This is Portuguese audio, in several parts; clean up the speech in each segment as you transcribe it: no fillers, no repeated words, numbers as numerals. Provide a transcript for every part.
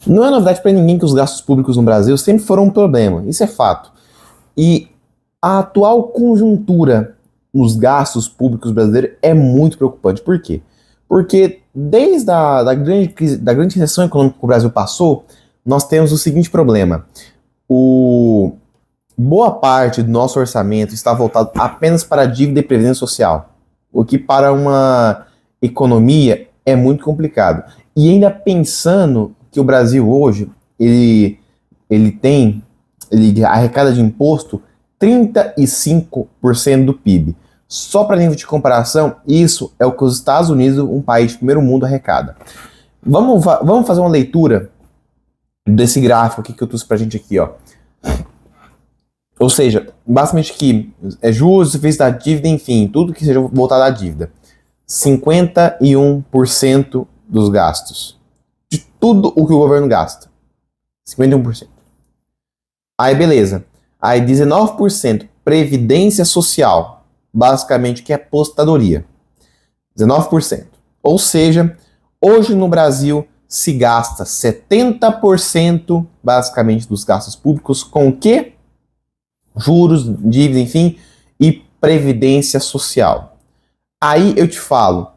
Não é novidade para ninguém que os gastos públicos no Brasil sempre foram um problema, isso é fato. E a atual conjuntura nos gastos públicos brasileiros é muito preocupante. Por quê? Porque desde da grande crise, da grande recessão econômica que o Brasil passou, nós temos o seguinte problema. Boa parte do nosso orçamento está voltado apenas para a dívida e previdência social, o que para uma economia é muito complicado. E ainda pensando que o Brasil hoje, ele arrecada de imposto 35% do PIB. Só para nível de comparação, isso é o que os Estados Unidos, um país de primeiro mundo, arrecada. Vamos fazer uma leitura desse gráfico aqui que eu trouxe pra gente aqui, ó. Ou seja, basicamente aqui, juros, serviços da dívida, enfim, tudo que seja voltado à dívida. 51% dos gastos. De tudo o que o governo gasta. 51%. Aí, beleza. Aí, 19% previdência social. Basicamente, que é aposentadoria. 19%. Ou seja, hoje no Brasil se gasta 70% basicamente dos gastos públicos com o quê? Juros, dívida, enfim, e previdência social. Aí eu te falo,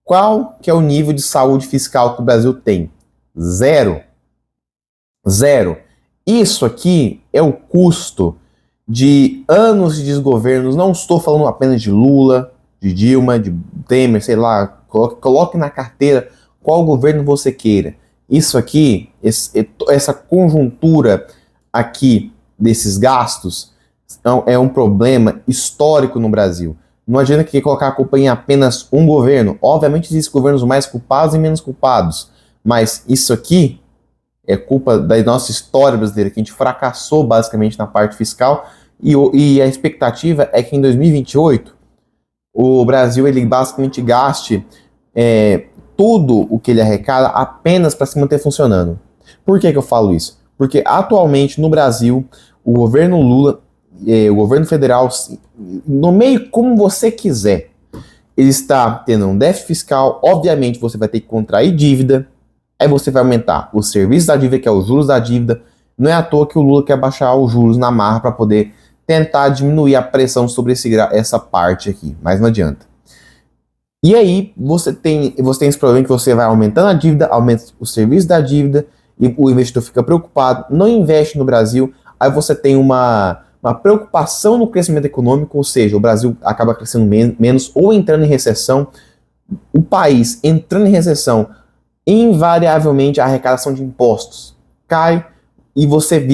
qual que é o nível de saúde fiscal que o Brasil tem? Zero. Zero. Isso aqui é o custo de anos de desgovernos. Não estou falando apenas de Lula, de Dilma, de Temer, sei lá. Coloque na carteira qual governo você queira. Isso aqui, essa conjuntura aqui desses gastos é um problema histórico no Brasil. Não adianta que colocar a culpa em apenas um governo. Obviamente existem governos mais culpados e menos culpados. Mas isso aqui é culpa da nossa história brasileira, que a gente fracassou basicamente na parte fiscal. E a expectativa é que em 2028 o Brasil ele basicamente gaste tudo o que ele arrecada apenas para se manter funcionando. Por que eu falo isso? Porque atualmente no Brasil o governo Lula, o governo federal, nomeie como você quiser, ele está tendo um déficit fiscal. Obviamente você vai ter que contrair dívida, aí você vai aumentar o serviço da dívida, que é os juros da dívida. Não é à toa que o Lula quer baixar os juros na marra para poder tentar diminuir a pressão sobre essa parte aqui, mas não adianta. E aí você tem esse problema que você vai aumentando a dívida, aumenta o serviço da dívida, e o investidor fica preocupado, não investe no Brasil, aí você tem uma preocupação no crescimento econômico, ou seja, o Brasil acaba crescendo menos ou entrando em recessão. O país entrando em recessão, invariavelmente a arrecadação de impostos cai e você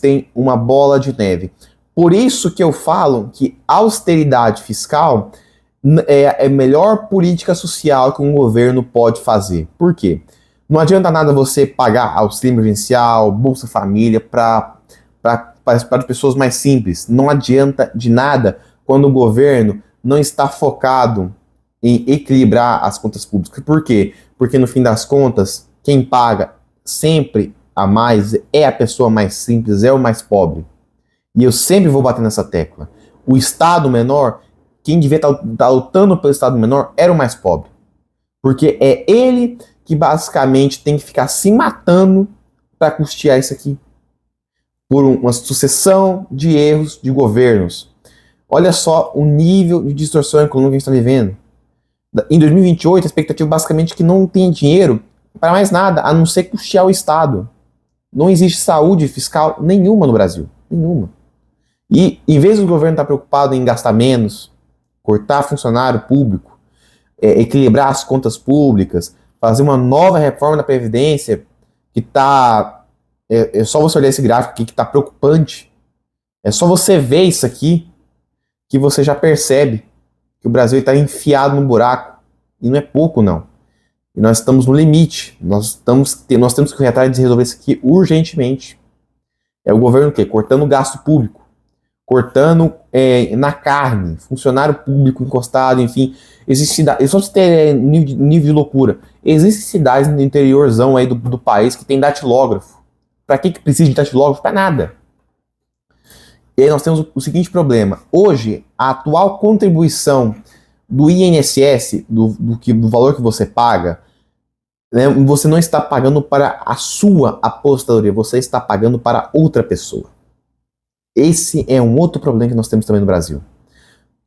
tem uma bola de neve. Por isso que eu falo que austeridade fiscal é a melhor política social que um governo pode fazer. Por quê? Não adianta nada você pagar auxílio emergencial, Bolsa Família para as pessoas mais simples. Não adianta de nada quando o governo não está focado em equilibrar as contas públicas. Por quê? Porque no fim das contas, quem paga sempre a mais é a pessoa mais simples, é o mais pobre. E eu sempre vou bater nessa tecla. O Estado menor, quem devia estar lutando pelo Estado menor, era o mais pobre. Porque é ele que basicamente tem que ficar se matando para custear isso aqui. Por uma sucessão de erros de governos. Olha só o nível de distorção econômica que a gente está vivendo. Em 2028, a expectativa basicamente é que não tem dinheiro para mais nada, a não ser custear o Estado. Não existe saúde fiscal nenhuma no Brasil. Nenhuma. E em vez do governo estar preocupado em gastar menos, cortar funcionário público, equilibrar as contas públicas, fazer uma nova reforma da Previdência, que está... É só você olhar esse gráfico aqui que está preocupante. É só você ver isso aqui que você já percebe que o Brasil está enfiado no buraco. E não é pouco, não. E nós estamos no limite. Nós temos que correr atrás de resolver isso aqui urgentemente. É o governo o quê? Cortando o gasto público. Cortando na carne. Funcionário público encostado, enfim. Existe cidade, só pra você ter nível de loucura. Existem cidades no interiorzão aí do país que tem datilógrafo. Pra que precisa de datilógrafo? Pra nada. E aí nós temos o seguinte problema. Hoje, a atual contribuição do INSS, do valor que você paga, né, você não está pagando para a sua aposentadoria, você está pagando para outra pessoa. Esse é um outro problema que nós temos também no Brasil.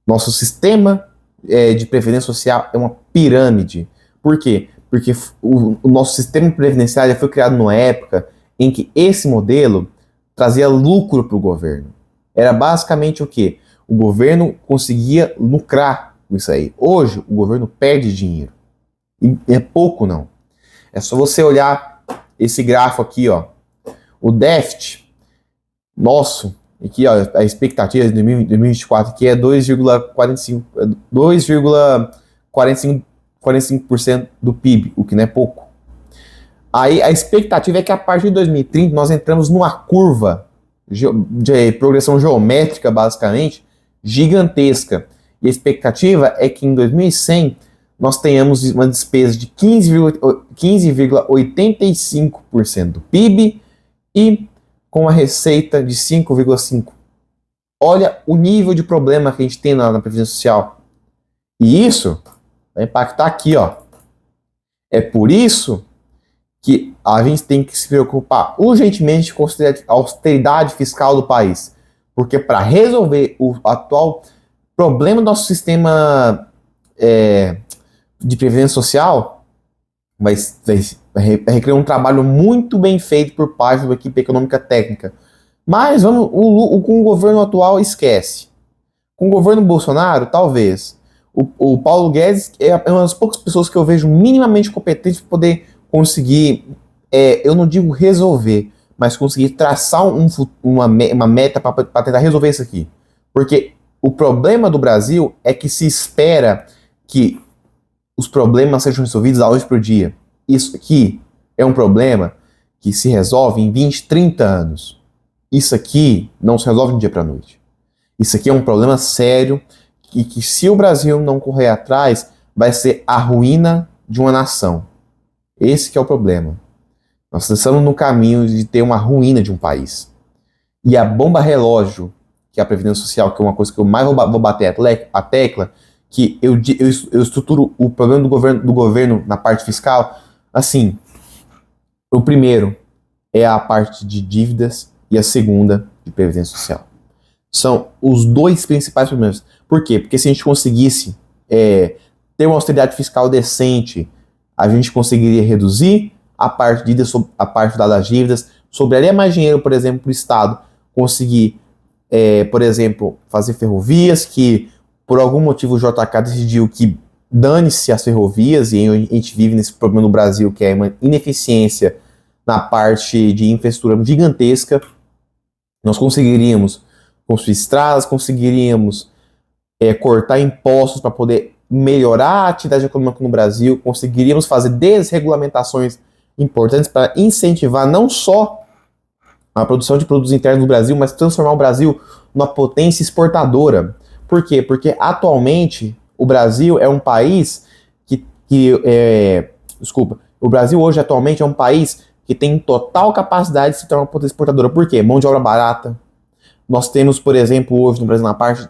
Nosso sistema de previdência social é uma pirâmide. Por quê? Porque o nosso sistema previdenciário foi criado numa época em que esse modelo trazia lucro para o governo. Era basicamente o quê? O governo conseguia lucrar com isso aí. Hoje, o governo perde dinheiro. E é pouco, não. É só você olhar esse gráfico aqui, ó. O déficit nosso, aqui, ó, a expectativa de 2024 aqui é 2,45% do PIB, o que não é pouco. Aí a expectativa é que a partir de 2030 nós entramos numa curva de progressão geométrica, basicamente, gigantesca. E a expectativa é que em 2100 nós tenhamos uma despesa de 15,85% do PIB e com uma receita de 5,5%. Olha o nível de problema que a gente tem na Previdência Social. E isso vai impactar aqui, ó. É por isso que a gente tem que se preocupar urgentemente com a austeridade fiscal do país. Porque para resolver o atual problema do nosso sistema de previdência social, vai requerer um trabalho muito bem feito por parte da equipe econômica técnica. Mas com o governo atual, esquece. Com o governo Bolsonaro, talvez. O Paulo Guedes é uma das poucas pessoas que eu vejo minimamente competente para poder conseguir, eu não digo resolver, mas conseguir traçar uma meta para tentar resolver isso aqui. Porque o problema do Brasil é que se espera que os problemas sejam resolvidos da noite para o dia. Isso aqui é um problema que se resolve em 20, 30 anos. Isso aqui não se resolve de um dia para a noite. Isso aqui é um problema sério e que se o Brasil não correr atrás, vai ser a ruína de uma nação. Esse que é o problema. Nós estamos no caminho de ter uma ruína de um país. E a bomba relógio, que é a Previdência Social, que é uma coisa que eu mais vou bater a tecla, que eu estruturo o problema do governo na parte fiscal, assim, o primeiro é a parte de dívidas e a segunda de Previdência Social. São os dois principais problemas. Por quê? Porque se a gente conseguisse ter uma austeridade fiscal decente, a gente conseguiria reduzir a parte das dívidas, sobraria mais dinheiro, por exemplo, para o Estado conseguir, por exemplo, fazer ferrovias, que por algum motivo o JK decidiu que dane-se as ferrovias, e a gente vive nesse problema no Brasil, que é uma ineficiência na parte de infraestrutura gigantesca. Nós conseguiríamos construir estradas, conseguiríamos cortar impostos para poder melhorar a atividade econômica no Brasil, conseguiríamos fazer desregulamentações importantes para incentivar não só a produção de produtos internos do Brasil, mas transformar o Brasil numa potência exportadora. Por quê? Porque atualmente o Brasil é um país o Brasil hoje atualmente é um país que tem total capacidade de se tornar uma potência exportadora. Por quê? Mão de obra barata. Nós temos, por exemplo, hoje no Brasil, na parte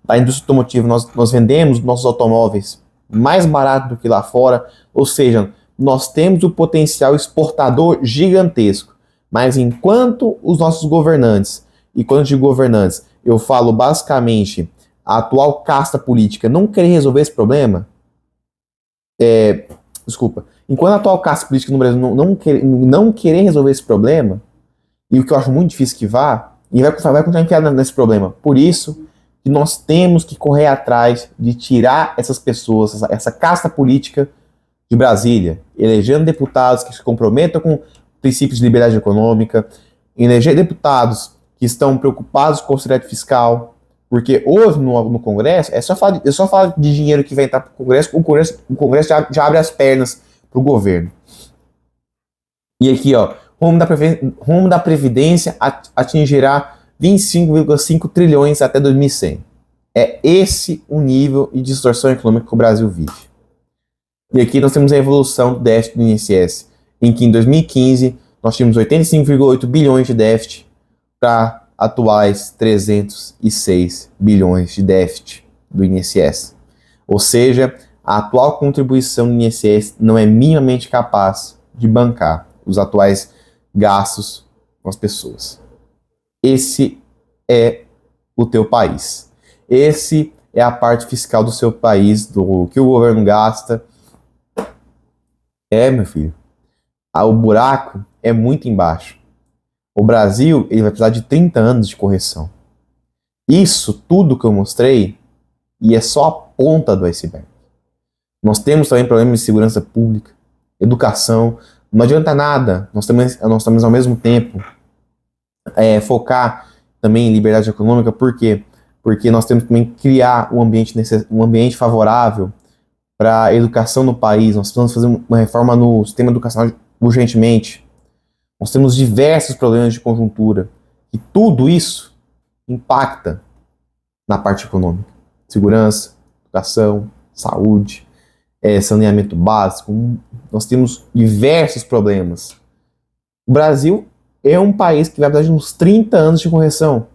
da indústria automotiva, nós vendemos nossos automóveis mais barato do que lá fora, ou seja, nós temos o potencial exportador gigantesco. Mas enquanto os nossos governantes, e quando eu digo governantes, eu falo basicamente a atual casta política não querer resolver esse problema, enquanto a atual casta política no Brasil não querer resolver esse problema, e o que eu acho muito difícil que vá, e vai continuar enfiado nesse problema. Por isso que nós temos que correr atrás de tirar essas pessoas, essa casta política de Brasília, elegendo deputados que se comprometam com princípios de liberdade econômica, eleger deputados que estão preocupados com a austeridade fiscal, porque hoje no Congresso, é só falar de dinheiro que vai entrar para o Congresso já abre as pernas para o governo. E aqui, ó, rumo da Previdência atingirá 25,5 trilhões até 2100. É esse o nível de distorção econômica que o Brasil vive. E aqui nós temos a evolução do déficit do INSS, em que em 2015 nós tínhamos 85,8 bilhões de déficit para atuais 306 bilhões de déficit do INSS. Ou seja, A atual contribuição do INSS não é minimamente capaz de bancar os atuais gastos com as pessoas. Esse é o teu país. Esse é a parte fiscal do seu país, do que o governo gasta. Meu filho, o buraco é muito embaixo. O Brasil ele vai precisar de 30 anos de correção. Isso tudo que eu mostrei, e é só a ponta do iceberg. Nós temos também problemas de segurança pública, educação. Não adianta nada nós também ao mesmo tempo focar também em liberdade econômica. Por quê? Porque nós temos que também criar um ambiente favorável para a educação no país. Nós precisamos fazer uma reforma no sistema educacional urgentemente. Nós temos diversos problemas de conjuntura. E tudo isso impacta na parte econômica. Segurança, educação, saúde, saneamento básico. Nós temos diversos problemas. O Brasil é um país que vai precisar de uns 30 anos de correção.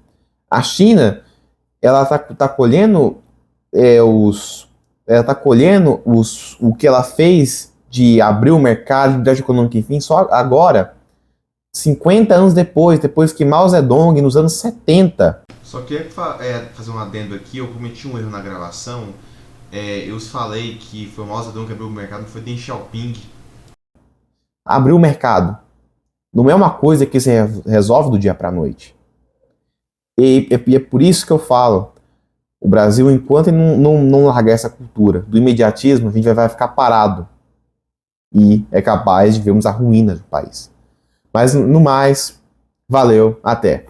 A China, ela tá colhendo o que ela fez de abrir o mercado, liberdade econômica, enfim, só agora, 50 anos depois que Mao Zedong, nos anos 70. Só queria fazer um adendo aqui, eu cometi um erro na gravação. Eu falei que foi o Mao Zedong que abriu o mercado, não foi Deng Xiaoping. Abrir o mercado não é uma coisa que se resolve do dia para a noite. E é por isso que eu falo, o Brasil, enquanto ele não largar essa cultura do imediatismo, a gente vai ficar parado. E é capaz de vermos a ruína do país. Mas, no mais, valeu, até.